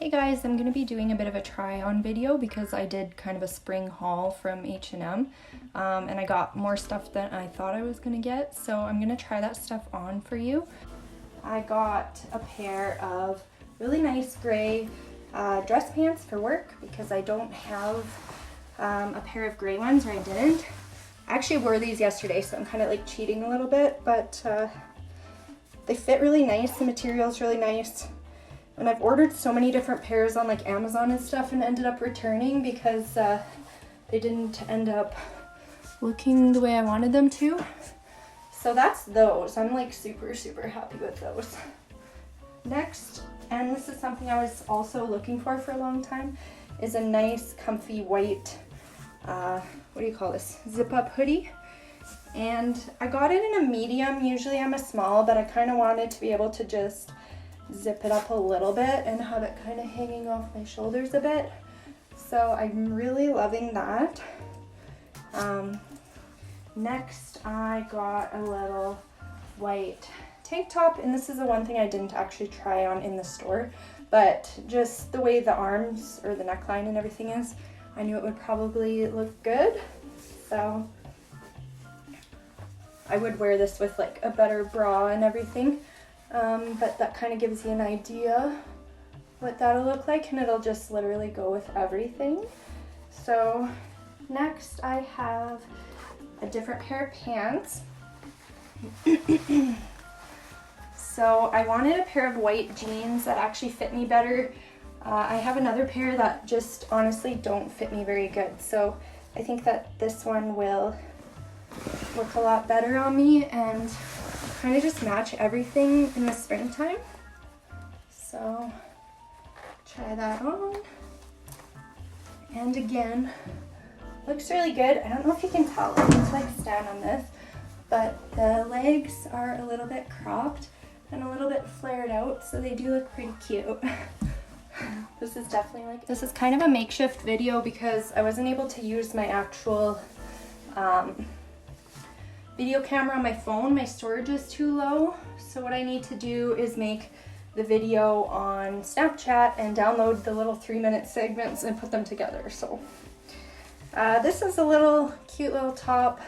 Hey guys, I'm going to be doing a bit of a try on video because I did kind of a spring haul from H&M and I got more stuff than I thought I was going to get, so I'm going to try that stuff on for you. I got a pair of really nice gray dress pants for work because I don't have a pair of gray ones, or I didn't. I actually wore these yesterday, so I'm kind of like cheating a little bit, but they fit really nice. The material's really nice. And I've ordered so many different pairs on like Amazon and stuff and ended up returning because they didn't end up looking the way I wanted them to. So that's those. I'm like super happy with those. Next, and this is something I was also looking for a long time, is a nice comfy white, what do you call this, zip up hoodie. And I got it in a medium. Usually I'm a small, but I kind of wanted to be able to just zip it up a little bit and have it kind of hanging off my shoulders a bit. So I'm really loving that. Next I got a little white tank top, and this is the one thing I didn't actually try on in the store, but just the way the arms or the neckline and everything is, I knew it would probably look good. So I would wear this with like a better bra and everything. But that kind of gives you an idea what that'll look like, and it'll just literally go with everything. So next I have a different pair of pants. So I wanted a pair of white jeans that actually fit me better. I have another pair that just honestly don't fit me very good, so I think that this one will look a lot better on me and kind of just match everything in the springtime. So try that on. And again, looks really good. I don't know if you can tell, I need to like stand on this, but the legs are a little bit cropped and a little bit flared out, so they do look pretty cute. This is definitely like, this is kind of a makeshift video because I wasn't able to use my actual video camera on my phone. My storage is too low, so what I need to do is make the video on Snapchat and download the little 3-minute segments and put them together. So this is a little cute little top.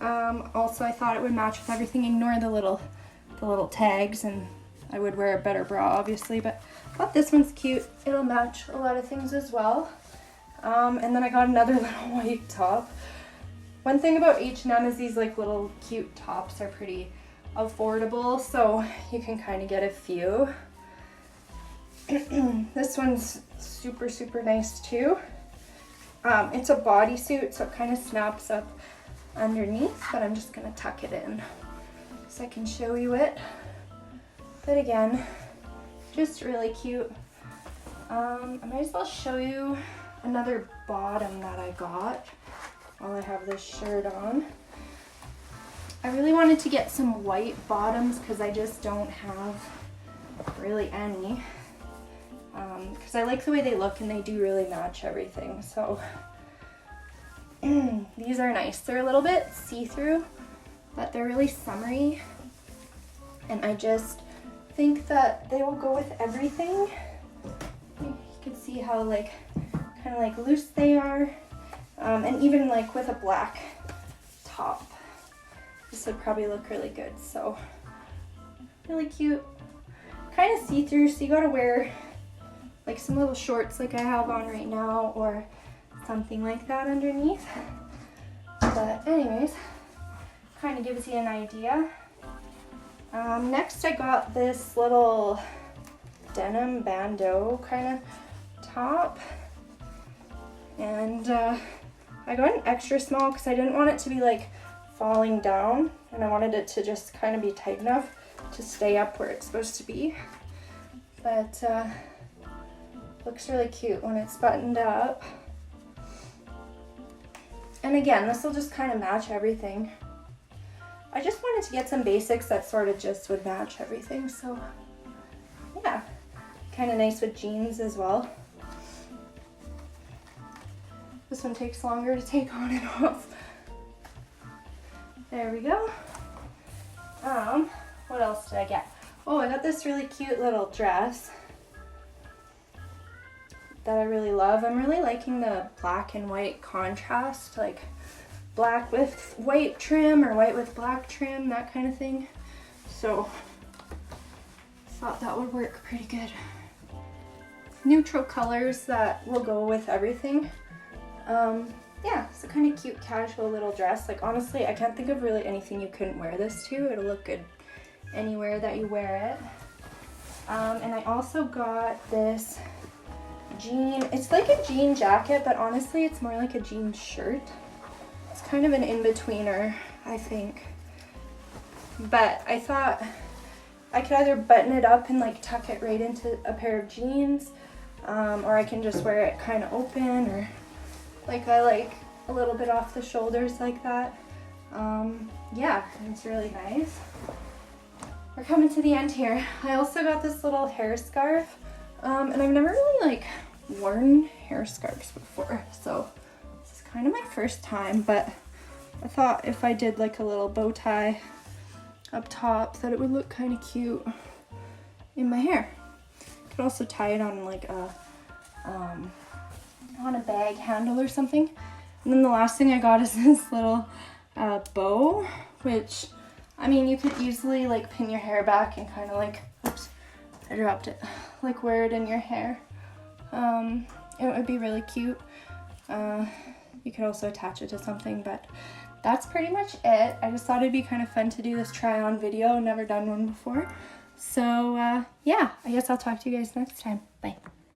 Also I thought it would match with everything. Ignore the little tags, and I would wear a better bra obviously, but I thought this one's cute. It'll match a lot of things as well. And then I got another little white top. One thing about H&M is these like little cute tops are pretty affordable, so you can kind of get a few. This one's super nice too. It's a bodysuit, so it kind of snaps up underneath, but I'm just gonna tuck it in so I can show you it. But again, just really cute. I might as well show you another bottom that I got while I have this shirt on. I really wanted to get some white bottoms because I just don't have really any. Because I like the way they look and they do really match everything. So these are nice. They're a little bit see-through, but they're really summery. And I just think that they will go with everything. You can see how like kind of like loose they are. And even like with a black top, this would probably look really good. So really cute, kind of see-through, so you gotta wear like some little shorts like I have on right now, or something like that underneath. But anyways, kind of gives you an idea. Next I got this little denim bandeau kind of top, and I got an extra small because I didn't want it to be like falling down, and I wanted it to just kind of be tight enough to stay up where it's supposed to be. But looks really cute when it's buttoned up. And again, this will just kind of match everything. I just wanted to get some basics that sort of just would match everything, so yeah, kind of nice with jeans as well. This one takes longer to take on and off. There we go. What else did I get? Oh, I got this really cute little dress. that I really love. I'm really liking the black and white contrast, like black with white trim or white with black trim, that kind of thing. So I thought that would work pretty good. Neutral colors that will go with everything. Yeah, it's a kind of cute casual little dress. Like honestly, I can't think of really anything you couldn't wear this to. It'll look good anywhere that you wear it. And I also got this jean, it's like a jean jacket, but honestly it's more like a jean shirt. It's kind of an in-betweener, I think. But I thought I could either button it up and like tuck it right into a pair of jeans, or I can just wear it kind of open, or like I like a little bit off the shoulders like that. Yeah, it's really nice. We're coming to the end here. I also got this little hair scarf, and I've never really like worn hair scarves before, so this is kind of my first time, but I thought if I did like a little bow tie up top that it would look kind of cute in my hair. Could also tie it on like a on a bag handle or something. And then the last thing I got is this little bow, which I mean you could easily like pin your hair back and kind of like, oops, I dropped it, like wear it in your hair. It would be really cute. You could also attach it to something, but that's pretty much it. I just thought it'd be kind of fun to do this try on video. Never done one before. So yeah, I guess I'll talk to you guys next time. Bye.